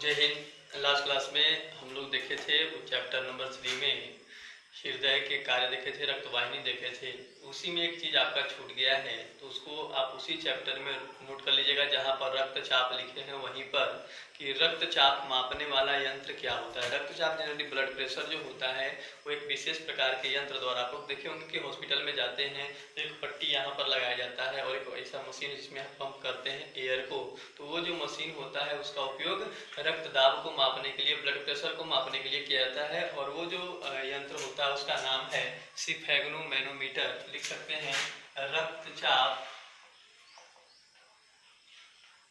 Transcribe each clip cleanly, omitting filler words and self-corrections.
जय Hind. Last class में हम लोग देखे थे चैप्टर नंबर 3 में हृदय के कार्य देखे थे, रक्तवाहिनी देखे थे। उसी में एक चीज आपका छूट गया है, तो उसको आप उसी चैप्टर में नोट कर लीजिएगा जहाँ पर रक्तचाप लिखे हैं वहीं पर कि रक्तचाप मापने वाला यंत्र क्या होता है। रक्तचाप जनरली ब्लड प्रेशर जो होता है वो एक विशेष प्रकार के यंत्र द्वारा, आप लोग देखे होंगे कि हॉस्पिटल में जाते हैं एक पट्टी यहाँ पर लगाया जाता है और एक ऐसा मशीन है जिसमें हम पंप करते हैं एयर को। तो वो जो मशीन होता है उसका उपयोग रक्त दाब को मापने के लिए, ब्लड प्रेशर को मापने के लिए किया जाता है। और वो जो यंत्र होता है उसका नाम है स्फेग्नो मैनोमीटर। लिख सकते हैं रक्तचाप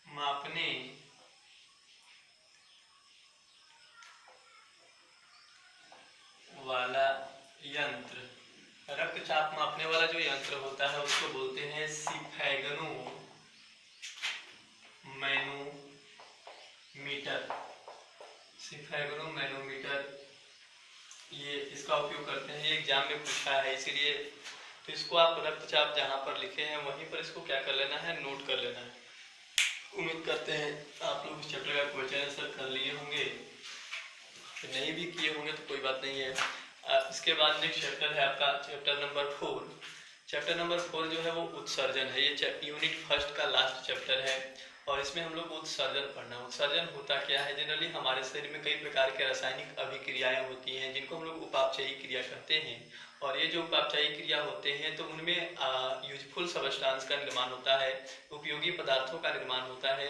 मापने वाला यंत्र। रक्तचाप मापने वाला जो यंत्र होता है उसको बोलते हैं स्फेग्नो मैनोमीटर। स्फेग्नो मैनोमीटर, ये इसका उपयोग करते हैं। ये एग्जाम में पूछा है इसीलिए तो इसको आप रक्तचाप जहाँ पर लिखे हैं वहीं पर इसको क्या कर लेना है, नोट कर लेना है। उम्मीद करते हैं आप लोग इस चैप्टर का क्वेश्चन आंसर कर लिए होंगे, नहीं भी किए होंगे तो कोई बात नहीं है। इसके बाद नेक्स्ट चैप्टर है आपका चैप्टर नंबर 4। चैप्टर नंबर 4 जो है वो उत्सर्जन है। ये यूनिट फर्स्ट का लास्ट चैप्टर है और इसमें हम लोग को उत्सर्जन पढ़ना। उत्सर्जन होता क्या है, जनरली हमारे शरीर में कई प्रकार के रासायनिक अभिक्रियाएं होती हैं जिनको हम लोग उपापचयी क्रिया कहते हैं। और ये जो उपापचयी क्रिया होते हैं तो उनमें यूजफुल सबस्टांस का निर्माण होता है, उपयोगी पदार्थों का निर्माण होता है।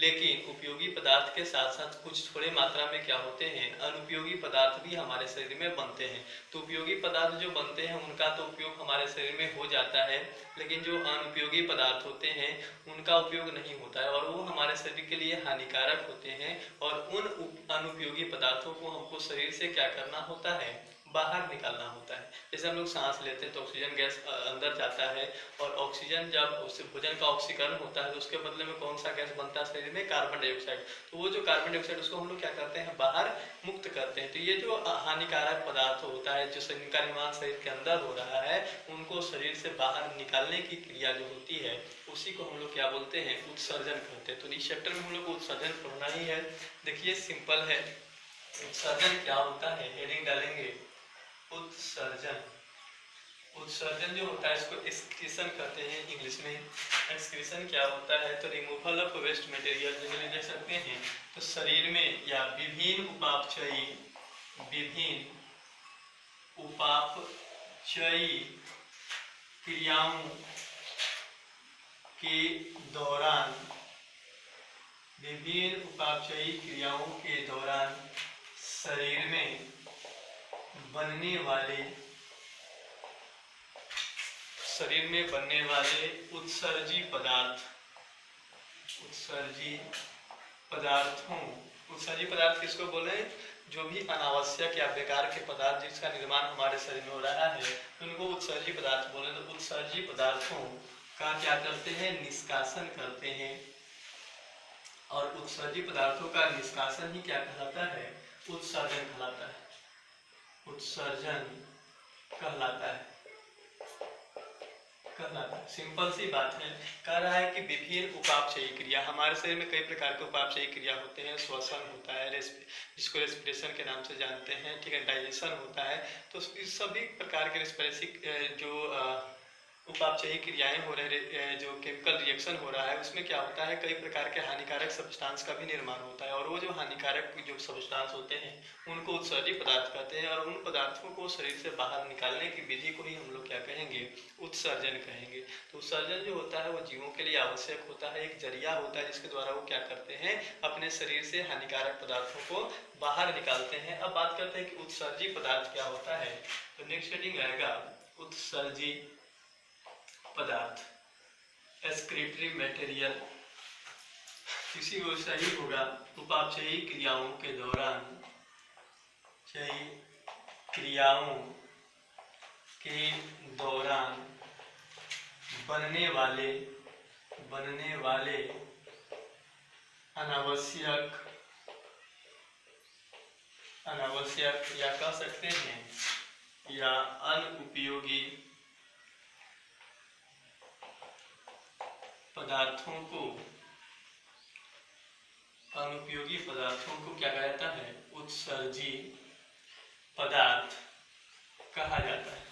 लेकिन उपयोगी पदार्थ के साथ साथ कुछ थोड़े मात्रा में क्या होते हैं, अनुपयोगी पदार्थ भी हमारे शरीर में बनते हैं। तो उपयोगी पदार्थ जो बनते हैं उनका तो उपयोग हमारे शरीर में हो जाता है, लेकिन जो अनुपयोगी पदार्थ होते हैं उनका उपयोग नहीं होता है और वो हमारे शरीर के लिए हानिकारक होते हैं। और उन अनुपयोगी पदार्थों को हमको शरीर से क्या करना होता है, बाहर निकालना होता है। जैसे हम लोग सांस लेते हैं तो ऑक्सीजन गैस अंदर जाता है और ऑक्सीजन जब उससे भोजन का ऑक्सीकरण होता है तो उसके बदले में कौन सा गैस बनता है शरीर में, कार्बन डाइऑक्साइड। तो वो जो कार्बन डाइऑक्साइड उसको हम लोग क्या करते हैं, बाहर मुक्त करते हैं। तो ये जो हानिकारक पदार्थ होता है जो शरीर का निर्माण शरीर के अंदर हो रहा है उनको शरीर से बाहर निकालने की क्रिया जो होती है उसी को हम लोग क्या बोलते हैं, उत्सर्जन कहते हैं। तो इस चैप्टर में हम लोग को उत्सर्जन पढ़ना ही है। देखिए सिंपल है, उत्सर्जन क्या होता है, हेडिंग डालेंगे उत्सर्जन। उत्सर्जन जो होता है इसको एक्सक्रीशन कहते हैं इंग्लिश में। एक्सक्रीशन क्या होता है, तो removal of waste material generally देख सकते हैं। तो शरीर में या विभिन्न उपापचयी क्रियाओं के दौरान, विभिन्न उपापचयी क्रियाओं के दौरान शरीर में बनने वाले उत्सर्जी पदार्थ किसको बोले, जो भी अनावश्यक या बेकार के पदार्थ जिसका निर्माण हमारे शरीर में हो रहा है उनको उत्सर्जी पदार्थ बोले। तो उत्सर्जी पदार्थों का क्या करते हैं, निष्कासन करते हैं। और उत्सर्जी पदार्थों का निष्कासन ही क्या कहलाता है, उत्सर्जन कहलाता है। उत्सर्जन कहलाता है। सिंपल सी बात है। कह रहा है कि विभिन्न उपापचयी क्रिया, हमारे शरीर में कई प्रकार के उपापचयी क्रिया होते हैं। श्वसन होता है, जिसको रेस्पिरेशन के नाम से जानते हैं, ठीक है, डाइजेशन होता है। तो इस सभी प्रकार के रेस्पिरेटरी जो उपापचयी क्रियाएं हो रहे, जो केमिकल रिएक्शन हो रहा है उसमें क्या होता है, कई प्रकार के हानिकारक सब्सटेंस का भी निर्माण होता है। और वो जो हानिकारक जो सब्सटेंस होते हैं उनको उत्सर्जी पदार्थ कहते हैं। और उन पदार्थों को शरीर से बाहर निकालने की विधि को ही हम लोग क्या कहेंगे, उत्सर्जन कहेंगे। तो उत्सर्जन जो होता है वो जीवों के लिए आवश्यक होता है, एक जरिया होता है जिसके द्वारा वो क्या करते हैं, अपने शरीर से हानिकारक पदार्थों को बाहर निकालते हैं। अब बात करते हैं कि उत्सर्जी पदार्थ क्या होता है। तो नेक्स्ट हेडिंग आएगा उत्सर्जी पदार्थ, एक्सक्रीटरी मटेरियल। किसी को सही होगा, उपापचयी क्रियाओं के दौरान बनने वाले अनावश्यक या कह सकते हैं या अनुपयोगी पदार्थों अनुपयोगी पदार्थों को क्या कहा जाता है? उत्सर्जी पदार्थ कहा जाता है।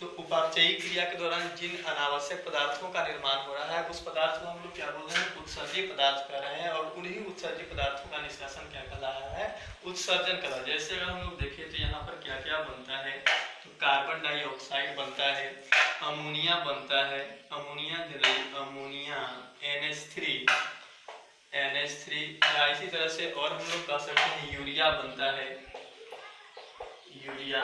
तो उपापचयी क्रिया के दौरान जिन अनावश्यक पदार्थों का निर्माण हो रहा है उस पदार्थ को हम लोग क्या बोल रहे हैं? उत्सर्जी पदार्थ कह रहे हैं। और उन्हीं उत्सर्जी पदार्थों का निष्कासन क्या कहलाता है? उत्सर्जन कहलाता है। जैसे अगर हम लोग देखें तो यहाँ पर क्या क्या बनता है, तो कार्बन डाइऑक्साइड बनता है, अमोनिया बनता है, अमोनिया NH3 या इसी तरह से और हम लोग कह सकते हैं यूरिया बनता है, यूरिया।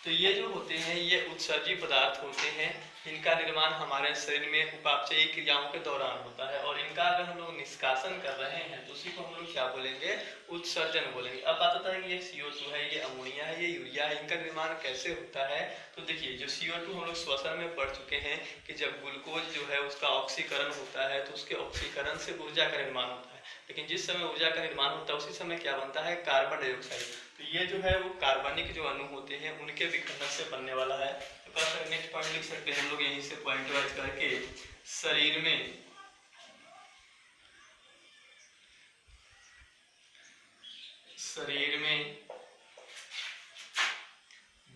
तो ये जो होते हैं ये उत्सर्जी पदार्थ होते हैं। इनका निर्माण हमारे शरीर में उपापचयी क्रियाओं के दौरान होता है और इनका अगर हम लोग निष्कासन कर रहे हैं तो उसी को हम लोग क्या बोलेंगे? उत्सर्जन बोलेंगे। अब बात होता है कि ये CO2 है, ये अमोनिया है, ये यूरिया है, इनका निर्माण कैसे होता है? तो देखिए जो CO2 हम लोग श्वसन में पढ़ चुके हैं कि जब ग्लूकोज जो है उसका ऑक्सीकरण होता है तो उसके ऑक्सीकरण से ऊर्जा का निर्माण होता है। लेकिन जिस समय ऊर्जा का निर्माण होता है उसी समय क्या बनता है? Carbon dioxide. तो ये जो है वो कार्बनिक जो अणु होते हैं उनके विखंडन से बनने वाला है। तो नेक्स्ट पॉइंट लिख सकते हैं हम लोग यहीं से पॉइंट वाइज करके, शरीर में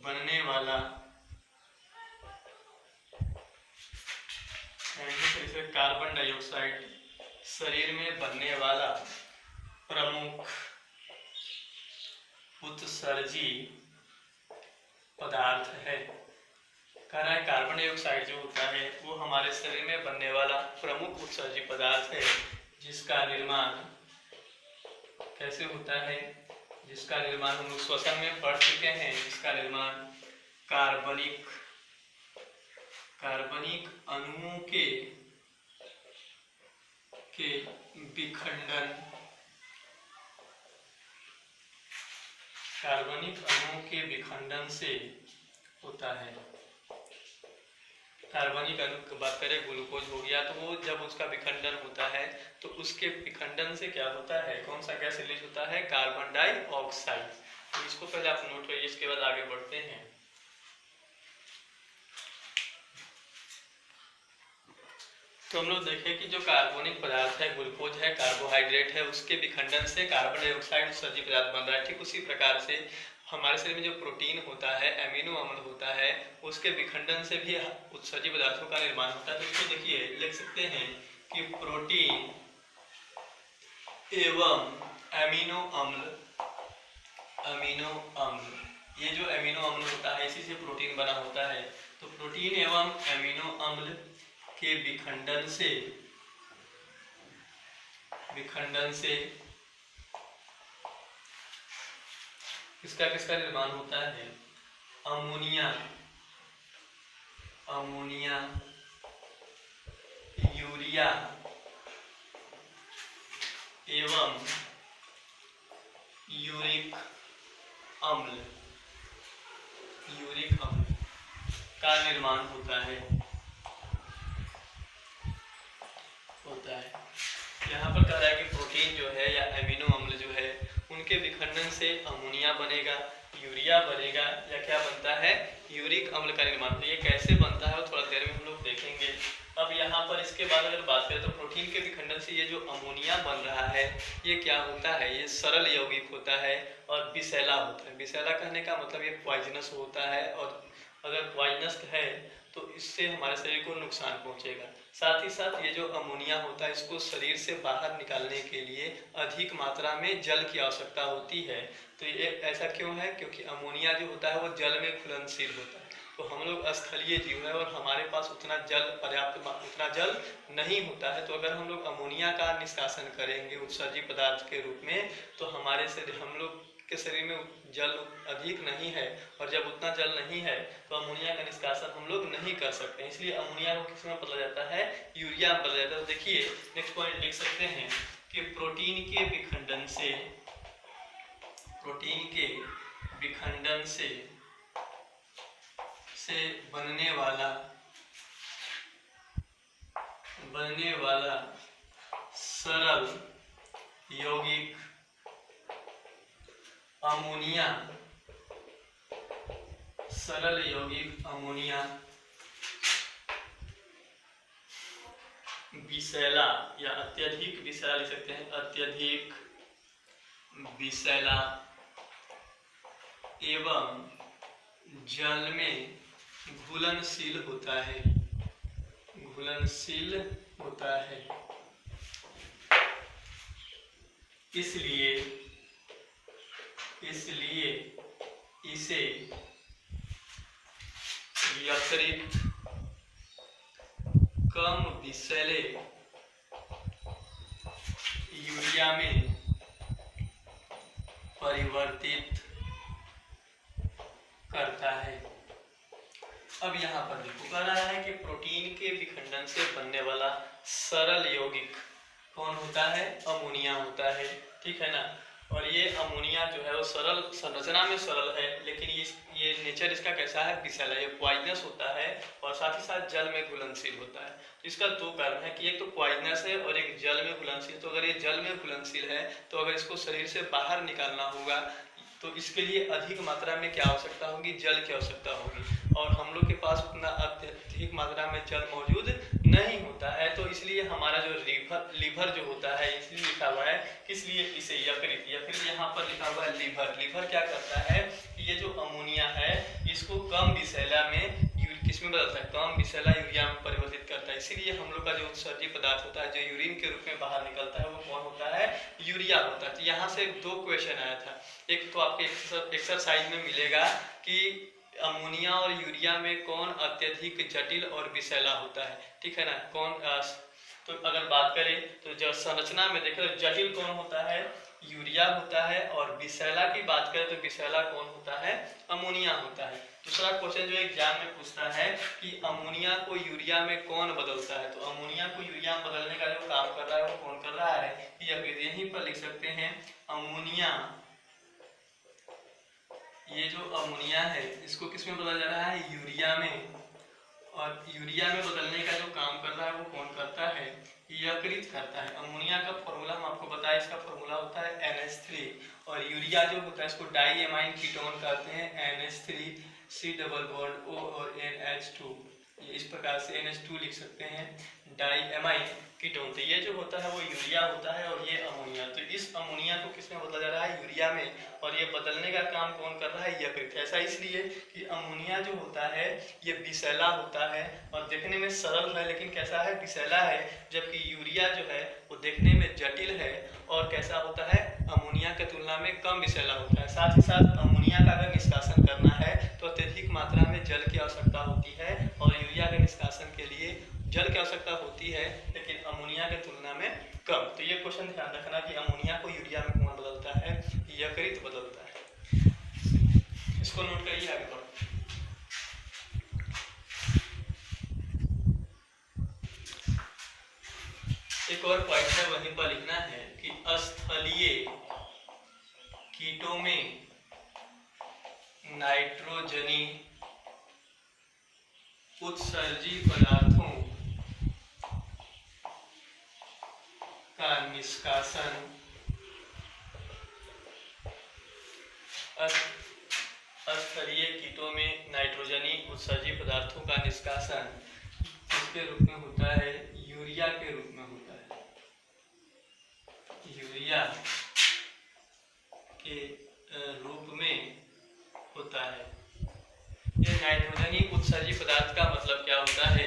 बनने वाला कार्बन डाइऑक्साइड शरीर में बनने वाला प्रमुख उत्सर्जी पदार्थ है। कह रहा है कार्बन डाइऑक्साइड जो होता है वो हमारे शरीर में बनने वाला प्रमुख उत्सर्जी पदार्थ है, जिसका निर्माण कैसे होता है? जिसका निर्माण हम लोग श्वसन में पढ़ चुके हैं। जिसका निर्माण कार्बनिक अणुओं के विखंडन, कार्बनिक अणुओं के विखंडन से होता है। कार्बनिक अणु की बात करें, ग्लूकोज हो गया, तो वो जब उसका विखंडन होता है तो उसके विखंडन से क्या होता है? कौन सा गैस रिलीज होता है? Carbon dioxide. तो इसको पहले आप नोट करिए, इसके बाद आगे बढ़ते हैं। तो हम लोग देखें कि जो कार्बनिक पदार्थ है, ग्लूकोज है, कार्बोहाइड्रेट है, उसके विखंडन से कार्बन डाइऑक्साइड उत्सर्जी पदार्थ बन रहा है। ठीक उसी प्रकार से हमारे शरीर में जो प्रोटीन होता है, एमिनो अम्ल होता है, उसके विखंडन से भी उत्सर्जी पदार्थों का निर्माण होता है। तो इसको देखिए लिख सकते हैं कि प्रोटीन एवं एमिनो अम्ल, ये जो एमिनो अम्ल होता है इसी से प्रोटीन बना होता है। तो प्रोटीन एवं एमिनो अम्ल के विखंडन से किसका निर्माण होता है? अमोनिया, यूरिया एवं यूरिक अम्ल का निर्माण होता है। यहाँ पर कह रहा है कि प्रोटीन जो है या एमिनो अम्ल जो है उनके विखंडन से अमोनिया बनेगा, यूरिया बनेगा, या क्या बनता है? यूरिक अम्ल का निर्माण। तो ये कैसे बनता है वो थोड़ा देर में हम लोग देखेंगे। अब यहाँ पर इसके बाद अगर बात करें तो प्रोटीन के विखंडन से ये जो अमोनिया बन रहा है ये क्या होता है? ये सरल यौगिक होता है और विषैला होता है। विषैला कहने का मतलब ये पॉइजनस होता है, और अगर पॉइजनस है तो इससे हमारे शरीर को नुकसान पहुंचेगा। साथ ही साथ ये जो अमोनिया होता है इसको शरीर से बाहर निकालने के लिए अधिक मात्रा में जल की आवश्यकता होती है। तो ये ऐसा क्यों है? क्योंकि अमोनिया जो होता है वो जल में घुलनशील होता है। तो हम लोग स्थलीय जीव है और हमारे पास उतना जल नहीं होता है। तो अगर हम लोग अमोनिया का निष्कासन करेंगे उत्सर्जी पदार्थ के रूप में तो हमारे शरीर, हम लोग के शरीर में जल अधिक नहीं है, और जब उतना जल नहीं है तो अमोनिया का निष्कासन हम लोग नहीं कर सकते। इसलिए अमोनिया को किस में बदला जाता है? यूरिया में बदला जाता है। तो देखिए नेक्स्ट पॉइंट लिख सकते हैं कि प्रोटीन के विखंडन से बनने वाला सरल यौगिक अमोनिया विषैला या अत्यधिक विषैला लिख सकते हैं, अत्यधिक विषैला एवं जल में घुलनशील होता है, घुलनशील होता है। इसलिए इसे यकृत कम विषैले यूरिया में परिवर्तित करता है। अब यहाँ पर देखो कह रहा है कि प्रोटीन के विखंडन से बनने वाला सरल यौगिक कौन होता है? अमोनिया होता है, ठीक है ना। और ये अमोनिया जो है वो सरल संरचना में सरल है, लेकिन ये नेचर इसका कैसा है? विषैला, ये पॉइजनस होता है और साथ ही साथ जल में घुलनशील होता है। तो इसका दो कारण है कि एक तो पॉइजनस है और एक जल में घुलनशील। तो अगर ये जल में घुलनशील है तो अगर इसको शरीर से बाहर निकालना होगा तो इसके लिए अधिक मात्रा में क्या आवश्यकता होगी? जल की आवश्यकता होगी, और हम लोग के पास उतना अत्यधिक मात्रा में जल मौजूद नहीं होता है। तो इसलिए हमारा जो लीवर जो होता है, इसलिए लिखा हुआ है किस लिए? इसे यकृत यहाँ पर लिखा हुआ है लीवर क्या करता है? ये जो अमोनिया है इसको कम विषैला में किसमें बदलता है? कम विषैला यूरिया में परिवर्तित करता है। इसीलिए हम लोग का जो उत्सर्जी पदार्थ होता है जो यूरिन के रूप में बाहर निकलता है वो कौन होता है? यूरिया होता है। तो यहाँ से दो क्वेश्चन आया था। एक तो आपके एक्सरसाइज में मिलेगा कि अमोनिया और यूरिया में कौन अत्यधिक जटिल और विषैला होता है, ठीक है ना। कौन तो अगर बात करें तो जो संरचना में देखें तो जटिल कौन होता है? यूरिया होता है, और विषैला की बात करें तो विषैला कौन होता है? अमोनिया होता है। दूसरा क्वेश्चन जो एग्जाम में पूछता है कि अमोनिया को यूरिया में कौन बदलता है? तो अमोनिया को यूरिया में बदलने का जो काम कर रहा है वो कौन कर रहा है? यहीं पर लिख सकते हैं अमोनिया। ये जो अमोनिया है इसको किस में बदला जा रहा है? यूरिया में। और यूरिया में बदलने का जो काम कर रहा है वो कौन करता है? यकृत करता है। अमोनिया का फॉर्मूला हम आपको बताया, इसका फॉर्मूला होता है NH3, और यूरिया जो होता है इसको डाईएमाइन कीटोन कहते हैं, NH3C डबल बॉन्ड O और NH2। इस प्रकार से NH2 लिख सकते हैं, डाईएमाइन कीटोन। तो ये जो होता है वो यूरिया होता है और ये अमोनिया। तो इस अमोनिया को किसमें बदला जा रहा है? यूरिया में, और ये बदलने का काम कौन कर रहा है? यकृत। ऐसा इसलिए कि अमोनिया जो होता है ये विषैला होता है और देखने में सरल है, लेकिन कैसा है? विषैला है। जबकि यूरिया जो है वो देखने में जटिल है और कैसा होता है? अमोनिया के तुलना में कम विषैला होता है। साथ ही साथ अमोनिया का अगर निष्कासन करना है तो अत्यधिक मात्रा में जल की आवश्यकता होती है, और यूरिया के निष्कासन के लिए जल की आवश्यकता होती है लेकिन अमोनिया के तुलना में कम। तो ये क्वेश्चन ध्यान रखना कि अमोनिया को यूरिया में कौन बदलता है? यकृत बदलता है। इसको नोट करिए, आगे बढ़ो। एक और पॉइंट है वहीं पर लिखना है कि स्थलीय कीटों में नाइट्रोजनी उत्सर्जी पदार्थों का निष्कासन स्थलीय कीटों में नाइट्रोजनी उत्सर्जी पदार्थों का निष्कासन किसके रूप में होता है? यूरिया के रूप में होता है। यूरिया के रूप में होता है। ये नाइट्रोजनी उत्सर्जी पदार्थ का मतलब क्या होता है?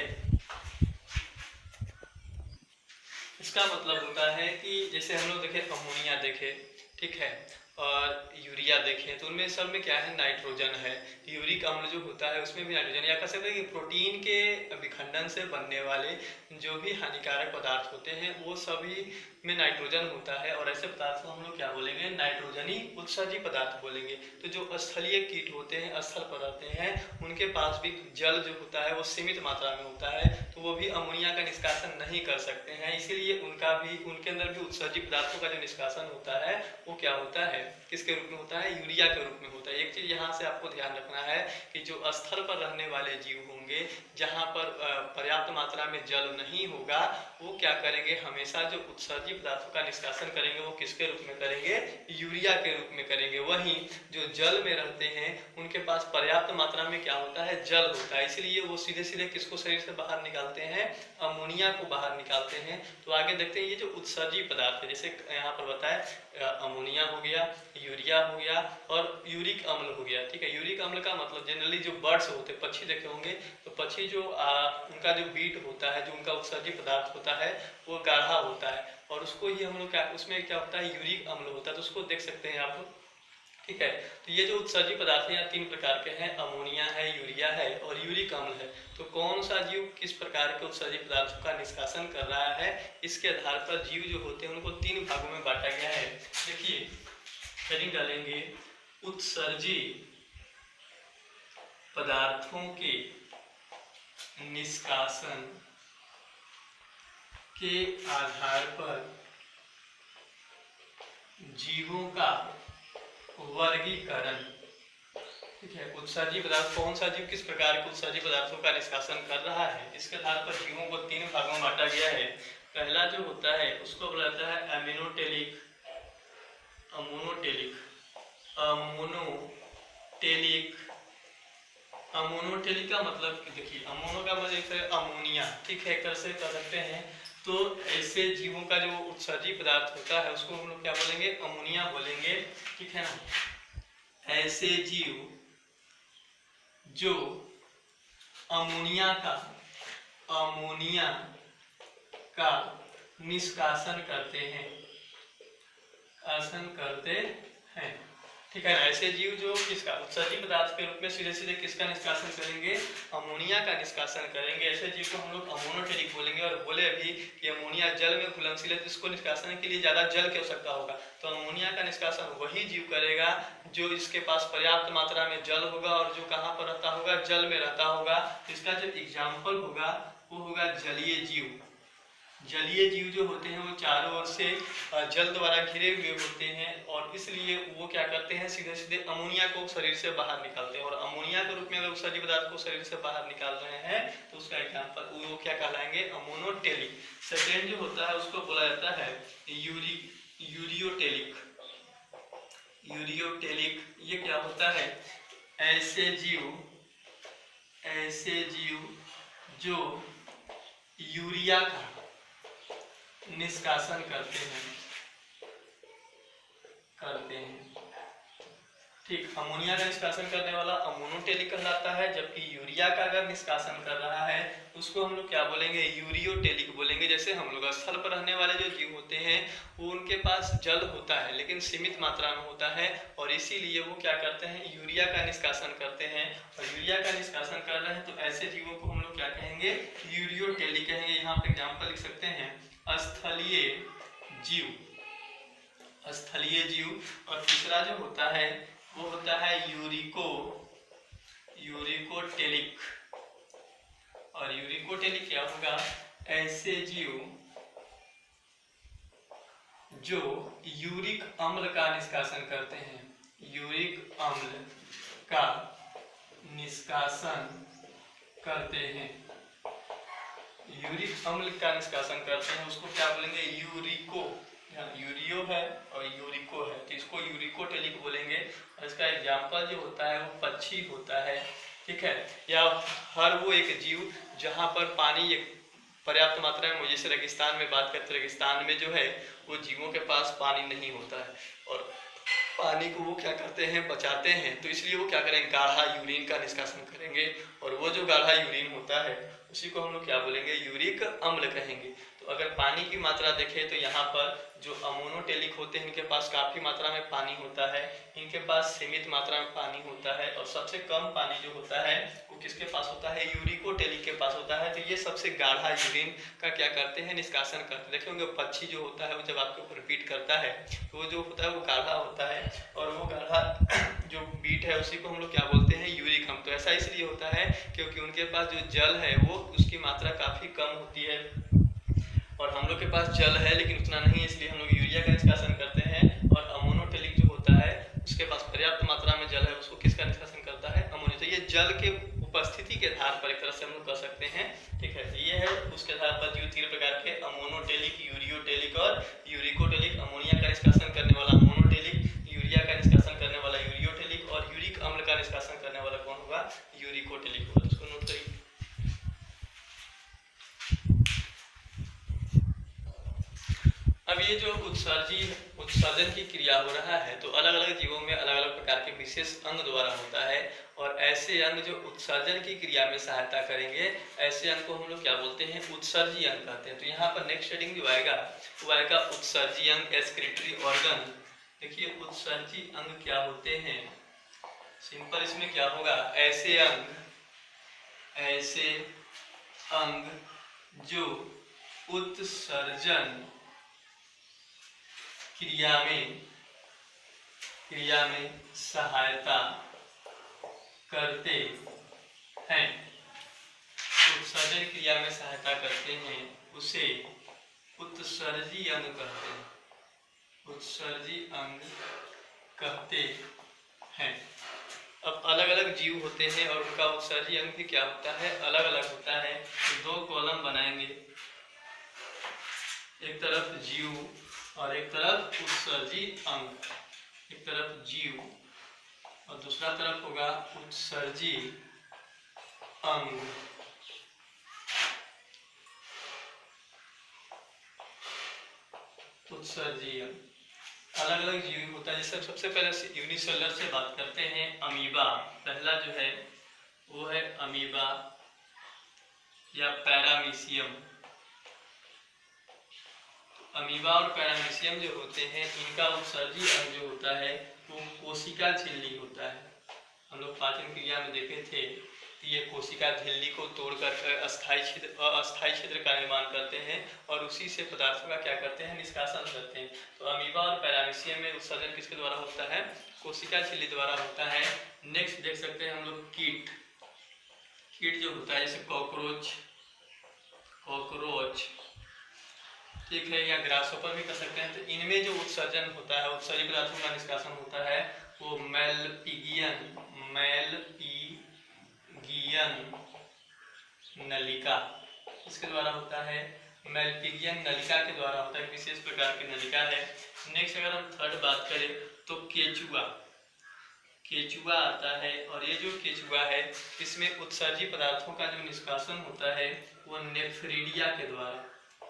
इसका मतलब होता है कि जैसे हम लोग देखें अमोनिया देखे, ठीक है, और यूरिया देखें तो उनमें सब में क्या है? नाइट्रोजन है। यूरिक अम्ल जो होता है उसमें भी नाइट्रोजन, या कह सकते हैं कि प्रोटीन के विखंडन से बनने वाले जो भी हानिकारक पदार्थ होते हैं वो सभी में नाइट्रोजन होता है, और ऐसे पदार्थ को हम लोग क्या बोलेंगे? नाइट्रोजनी उत्सर्जी पदार्थ बोलेंगे। तो जो स्थलीय कीट होते हैं, स्थल पर रहते हैं, उनके पास भी जल जो होता है वो सीमित मात्रा में होता है, तो वो भी अमोनिया का निष्कासन नहीं कर सकते हैं। इसीलिए उनके अंदर भी उत्सर्जी पदार्थों का जो निष्कासन होता है वो क्या होता है? किसके रूप में होता है? यूरिया के रूप में होता है। एक चीज यहाँ से आपको ध्यान रखना है कि जो स्थल पर रहने वाले जीव होंगे, जहाँ पर पर्याप्त मात्रा में जल नहीं होगा, वो क्या करेंगे? हमेशा जो उत्सर्जी पदार्थों का निष्कासन करेंगे वो किसके रूप में करेंगे? यूरिया के रूप में करेंगे। वहीं जो जल में रहते हैं उनके पास पर्याप्त मात्रा में क्या होता है? जल होता है, इसलिए वो सीधे सीधे किसको शरीर से बाहर निकालते हैं? अमोनिया को बाहर निकालते हैं। तो आगे देखते हैं ये जो उत्सर्जी पदार्थ है, जैसे यहाँ पर बताया अमोनिया हो गया, यूरिया हो गया और यूरिक अम्ल हो गया। ठीक है, यूरिक अम्ल का मतलब जनरली जो बर्ड्स होते हैं, पक्षी देखे होंगे, तो पक्षी जो उनका जो बीट होता है, जो उनका उत्सर्जी पदार्थ होता है वो गाढ़ा होता है और उसको ही हम लोग क्या, उसमें क्या होता है? यूरिक अम्ल होता है, तो उसको देख सकते हैं आप। ठीक है, तो ये जो उत्सर्जी पदार्थ हैं 3 प्रकार के हैं, अमोनिया है, यूरिया है और यूरिक अम्ल है। तो कौन सा जीव किस प्रकार के उत्सर्जी पदार्थों का निष्कासन कर रहा है, इसके आधार पर जीव जो होते हैं उनको 3 भागों में बांटा गया है। देखिए हेडिंग डालेंगे, उत्सर्जी पदार्थों के निष्कासन के आधार पर जीवों का वर्गीकरण। ठीक है, उत्सर्जी पदार्थ, कौन सा जीव किस प्रकार के उत्सर्जी पदार्थों का निष्कासन कर रहा है, इसके आधार पर जीवों को 3 भागों में बांटा गया है। पहला जो होता है उसको बोला जाता है अमीनोटेलिक, अमोनोटेलिक, अमोनोटेलिक। अमोनोटेलिक का मतलब देखिए, अमोनो का मतलब अमोनिया। ठीक है, कैसे कर सकते हैं? तो ऐसे जीवों का जो उत्सर्जी पदार्थ होता है उसको हम लोग क्या बोलेंगे? अमोनिया बोलेंगे। ठीक है ना, ऐसे जीव जो अमोनिया का निष्कासन करते हैं, ठीक है ना, ऐसे जीव जो किसका उत्सर्जी पदार्थ के रूप में सीधे सीधे किसका निष्कासन करेंगे? अमोनिया का निष्कासन करेंगे। ऐसे जीव को हम लोग अमोनोटेलिक बोलेंगे। और बोले अभी कि अमोनिया जल में घुलनशील है, तो इसको निष्कासन के लिए ज्यादा जल की आवश्यकता होगा, तो अमोनिया का निष्कासन वही जीव करेगा जो इसके पास पर्याप्त मात्रा में जल होगा और जो कहाँ पर रहता होगा? जल में रहता होगा। इसका जो एग्जाम्पल होगा वो होगा जलीय जीव। जलीय जीव जो होते हैं वो चारों ओर से जल द्वारा घिरे हुए होते हैं और इसलिए वो क्या करते हैं? सीधे सीधे अमोनिया को शरीर से बाहर निकालते हैं। और अमोनिया के रूप में अगर उत्सर्जी पदार्थ को शरीर से बाहर निकाल रहे हैं तो उसका एग्जाम्पल वो क्या कहलाएंगे? अमोनोटेलिक। सेकेंड जो होता है उसको बोला जाता है यूरियोटेलिक। यूरियोटेलिक ये क्या होता है? ऐसे जीव जो यूरिया का निष्कासन करते हैं। ठीक, अमोनिया का निष्कासन करने वाला अमोनोटेलिक कहलाता है, जबकि यूरिया का अगर निष्कासन कर रहा है उसको हम लोग क्या बोलेंगे? यूरियोटेलिक बोलेंगे। जैसे हम लोग स्थल पर रहने वाले जो जीव होते हैं वो उनके पास जल होता है लेकिन सीमित मात्रा में होता है और इसीलिए वो क्या करते हैं? यूरिया का निष्कासन करते हैं। और यूरिया का निष्कासन कर रहे हैं तो ऐसे जीवों को हम लोग क्या कहेंगे? यूरियोटेलिक कहेंगे। यहाँ पे एग्जाम्पल लिख सकते हैं स्थलीय जीव। और तीसरा जो होता है वो होता है यूरिकोटेलिक। और यूरिकोटेलिक क्या होगा? ऐसे जीव जो यूरिक अम्ल का निष्कासन करते हैं। यूरिक अम्ल का निष्कासन करते हैं। यूरिक अम्ल का निष्कासन करते हैं उसको क्या बोलेंगे? यूरियो है और यूरिको है, तो इसको यूरिकोटेलिक बोलेंगे। और इसका एग्जाम्पल जो होता है वो पक्षी होता है। ठीक है, या हर वो एक जीव जहाँ पर पानी पर्याप्त मात्रा में, जैसे रेगिस्तान में बात करते हैं, रेगिस्तान में जो है वो जीवों के पास पानी नहीं होता है और पानी को वो क्या करते हैं? बचाते हैं। तो इसलिए वो क्या करेंगे? गाढ़ा यूरिन का निष्कासन करेंगे और वो जो गाढ़ा यूरिन होता है उसी को हम लोग क्या बोलेंगे? यूरिक अम्ल कहेंगे। तो अगर पानी की मात्रा देखें तो यहाँ पर जो अमोनोटेलिक होते हैं इनके पास काफ़ी मात्रा में पानी होता है, इनके पास सीमित मात्रा में पानी होता है और सबसे कम पानी जो होता है वो किसके पास होता है? यूरिकोटेलिक के पास होता है। तो ये सबसे गाढ़ा यूरिन का क्या करते हैं? निष्कासन करते हैं। देखेंगे पक्षी जो होता है वो जब आपके ऊपर बीट करता है तो वो जो होता है वो गाढ़ा होता है और वो गाढ़ा जो बीट है उसी को हम लोग क्या बोलते हैं? यूरिक अम्ल। तो ऐसा इसलिए होता है क्योंकि उनके पास जो जल है वो उसकी मात्रा काफ़ी कम होती है और हम लोग के पास जल है लेकिन उतना नहीं, इसलिए हम लोग यूरिया का निष्कासन करते हैं। और अमोनोटेलिक जो होता है जल के उपस्थिति के आधार पर एक तरह से हम लोग कह सकते हैं। ठीक है, ये है उसके आधार पर जो 3 प्रकार के अमोनोटेलिक, यूरियोटेलिक और यूरिकोटेलिक। अमोनिया का निष्कासन करने वाला अमोनोटेलिक, यूरिया का निष्कासन करने वाला यूरियोटेलिक और यूरिक अम्ल का निष्कासन करने वाला कौन होगा? यूरिकोटेलिक होगा। उसको नोट करिए। अब ये जो उत्सर्जन की क्रिया हो रहा है तो अलग अलग जीवों में अलग अलग प्रकार के विशेष अंग द्वारा होता है, और ऐसे अंग जो उत्सर्जन की क्रिया में सहायता करेंगे, ऐसे अंग को हम लोग क्या बोलते हैं? उत्सर्जी अंग कहते हैं। तो यहाँ पर नेक्स्ट हेडिंग जो आएगा वो आएगा उत्सर्जी अंग, एक्सक्रीटरी ऑर्गन। देखिए उत्सर्जी अंग क्या होते हैं? सिंपल इसमें क्या होगा? ऐसे अंग जो उत्सर्जन क्रिया में सहायता करते हैं, उत्सर्जन क्रिया में सहायता करते हैं, उसे उत्सर्जी अंग कहते हैं। उत्सर्जी अंग कहते हैं। अब अलग अलग जीव होते हैं और उनका उत्सर्जी अंग भी क्या होता है? अलग अलग होता है। तो 2 कॉलम बनाएंगे, एक तरफ जीव और एक तरफ उत्सर्जी अंग। एक तरफ जीव और दूसरा तरफ होगा उत्सर्जी अंग। उत्सर्जी अंग अलग अलग जीव होता है। जैसे सबसे पहले यूनिसेलुलर से बात करते हैं। अमीबा पहला जो है वो है अमीबा या पैरामीशियम। अमीबा और पैरामीशियम जो होते हैं इनका उत्सर्जी अंग जो होता है वो कोशिका झिल्ली होता है। हम लोग पाचन क्रिया में देखे थे कि ये कोशिका झिल्ली को तोड़कर अस्थायी क्षेत्र का निर्माण करते हैं और उसी से पदार्थों का क्या करते हैं? निष्कासन करते हैं। तो अमीबा और पैरामीशियम में उत्सर्जन किसके द्वारा होता है? कोशिका झिल्ली द्वारा होता है। नेक्स्ट देख सकते हैं हम लोग कीट जो होता है, जैसे कॉकरोच ठीक है, या ग्रासहोपर भी कर सकते हैं। तो इनमें जो उत्सर्जन होता है, उत्सर्जी पदार्थों का निष्कासन होता है वो मेलपिगियन नलिका इसके द्वारा होता है। मेलपिगियन नलिका के द्वारा होता है, विशेष प्रकार की नलिका है। नेक्स्ट अगर हम थर्ड बात करें तो केचुआ आता है, और ये जो केचुआ है इसमें उत्सर्जी पदार्थों का जो निष्कासन होता है वो नेफ्रीडिया के द्वारा।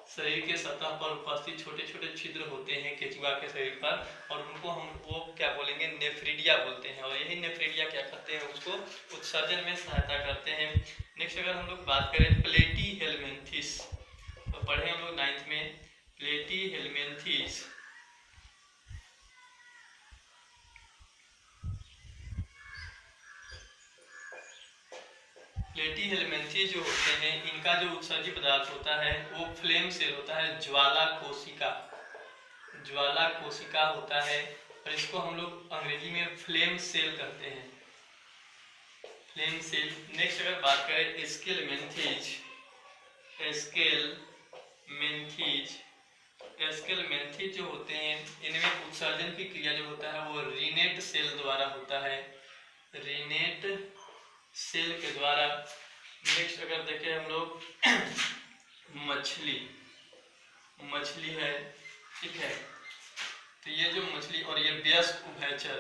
शरीर के सतह पर उपस्थित छोटे छोटे छिद्र होते हैं केचुआ के शरीर पर, और उनको हम वो क्या बोलेंगे? नेफ्रीडिया बोलते हैं। और यही नेफ्रीडिया क्या करते हैं? उसको उत्सर्जन में सहायता करते हैं। नेक्स्ट अगर हम लोग बात करें प्लेटीहेल्मिन्थिस, तो पढ़े हम लोग 9th में प्लेटीहेल्मिन्थिस। प्लेटीहेल्मिन्थिस जो होते हैं इनका जो उत्सर्जी पदार्थ होता है वो फ्लेम सेल होता है, ज्वाला कोशिका होता है, और इसको हम लोग अंग्रेजी में फ्लेम सेल कहते हैं, फ्लेम सेल। नेक्स्ट अगर बात करें एस्केलमेंथिस जो होते हैं इनमें उत्सर्जन की क्रिया जो होता है वो रीनेट सेल द्वारा होता है, रीनेट सेल के द्वारा। नेक्स्ट अगर देखें हम लोग मछली है, ठीक है। तो ये जो मछली और ये वयस्क उभयचर,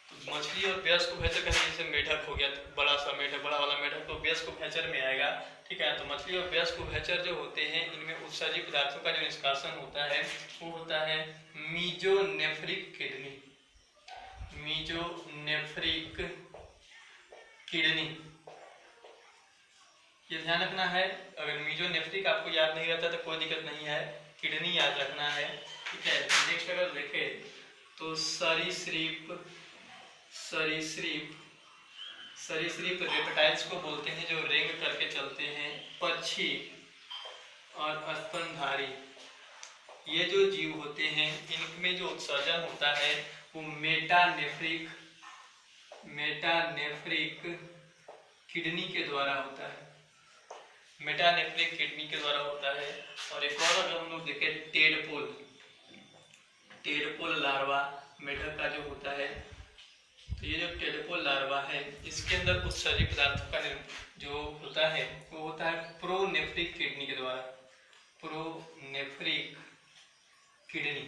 तो मछली और वयस्क उभयचर का जैसे मेढक हो गया, तो बड़ा वाला मेढक तो वयस्क उभयचर में आएगा, ठीक है। तो मछली और वयस्क उभयचर जो होते हैं इनमें उत्सर्जी पदार्थों का जो निष्कासन होता है वो होता है मीजोनेफ्रिक किडनी। ये ध्यान रखना है, अगर मीजोनेफ्रिक आपको याद नहीं रहता तो कोई दिक्कत नहीं है, किडनी याद रखना है, ठीक है। नेक्स्ट अगर देखें तो सरीसृप रेप्टाइल्स को बोलते हैं जो रेंग करके चलते हैं। पक्षी और स्तनधारी ये जो जीव होते हैं इनमें जो उत्सर्जन होता है वो मेटानेफ्रिक किडनी के द्वारा होता है, मेटानेफ्रिक किडनी के द्वारा होता है। और एक और अगर हम लोग देखें टेडपोल लार्वा मेढक का जो होता है, तो ये जो टेडपोल लार्वा है इसके अंदर उत्सर्जित पदार्थों का जो होता है वो होता है प्रोनेफ्रिक किडनी के द्वारा, प्रोनेफ्रिक किडनी।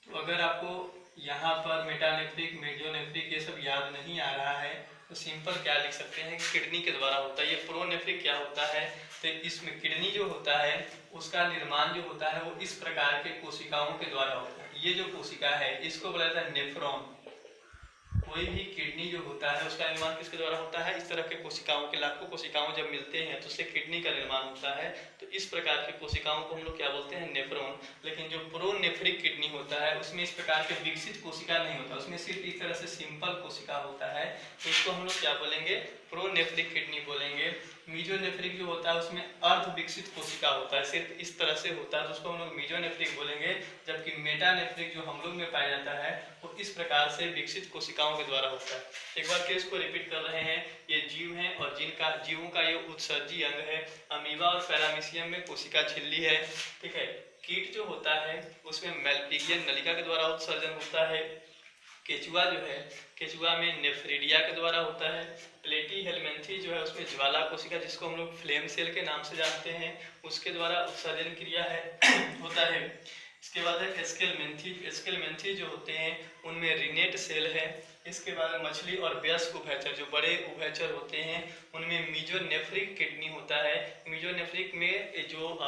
तो अगर आपको यहाँ पर मेटानेफ्रिक, मेडियोनेफ्रिक ये सब याद नहीं आ रहा है तो सिंपल क्या लिख सकते हैं, किडनी के द्वारा होता है। ये प्रोनेफ्रिक क्या होता है, तो इसमें किडनी जो होता है उसका निर्माण जो होता है वो इस प्रकार के कोशिकाओं के द्वारा होता है। ये जो कोशिका है इसको बोला जाता है नेफ्रॉन। कोई भी किडनी जो होता है उसका निर्माण किसके द्वारा होता है, इस तरह के कोशिकाओं के, लाखों कोशिकाओं जब मिलते हैं तो उससे किडनी का निर्माण होता है। तो इस प्रकार की कोशिकाओं को हम लोग क्या बोलते हैं, नेफ्रॉन। लेकिन जो प्रोनेफ्रिक किडनी होता है उसमें इस प्रकार के विकसित कोशिका नहीं होता, उसमें सिर्फ इस तरह से सिंपल कोशिका होता है। तो इसको हम लोग क्या बोलेंगे, प्रोनेफ्रिक किडनी बोलेंगे। मीजोनेफ्रिक जो होता है उसमें अर्ध विकसित कोशिका होता है, सिर्फ इस तरह से होता है, तो उसको हम लोग मीजोनेफ्रिक बोलेंगे। जबकि मेटानेफ्रिक जो हम लोग में पाया जाता है वो इस प्रकार से विकसित कोशिकाओं के द्वारा होता है। एक बार केस को रिपीट कर रहे हैं, ये जीव हैं और जीवों का ये उत्सर्जी अंग है। अमीबा और पैरामीशियम में कोशिका झिल्ली है, ठीक है। कीट जो होता है उसमें मेलपिगियन नलिका के द्वारा उत्सर्जन होता है। केचुआ जो है, केचुआ में नेफ्रिडिया के द्वारा होता है। प्लेटी हेलमेंथी जो है उसमें ज्वाला कोशिका, जिसको हम लोग फ्लेम सेल के नाम से जानते हैं, उसके द्वारा उत्सर्जन क्रिया है होता है। इसके बाद है एस्केलमेंथी। एस्केलमेंथी जो होते हैं उनमें रिनेट सेल है। इसके बाद मछली और वयस्क उभयचर, जो बड़े उभयचर होते हैं उनमें मीजोनेफ्रिक किडनी होता है। मीजोनेफ्रिक में जो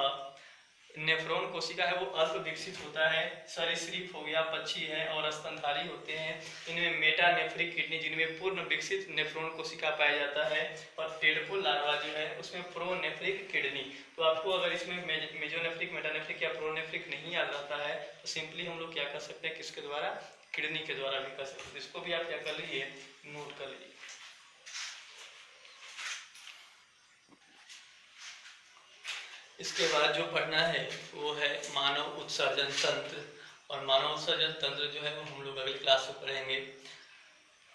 नेफ्रॉन कोशिका है वो अल्प विकसित होता है। सरीसृप हो गया, पक्षी है और स्तनधारी होते हैं, इनमें मेटानेफ्रिक किडनी जिनमें पूर्ण विकसित नेफ्रॉन कोशिका पाया जाता है। और टेडपोल लार्वा जो है उसमें प्रोनेफ्रिक किडनी। तो आपको अगर इसमें मेजोनेफ्रिक, मेटानेफ्रिक या प्रोनेफ्रिक नहीं याद रहता है तो सिंपली हम लोग क्या कर सकते हैं, किसके द्वारा, किडनी के द्वारा भी कर सकते हैं। इसको भी आप क्या कर लीजिए, नोट कर लीजिए। इसके बाद जो पढ़ना है वो है मानव उत्सर्जन तंत्र। और मानव उत्सर्जन तंत्र जो है वो हम लोग अगली क्लास में पढ़ेंगे।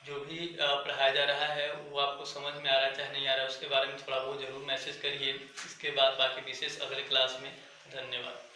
जो भी पढ़ाया जा रहा है वो आपको समझ में आ रहा है चाहे नहीं आ रहा है, उसके बारे में थोड़ा बहुत जरूर मैसेज करिए। इसके बाद बाकी विशेष अगले क्लास में। धन्यवाद।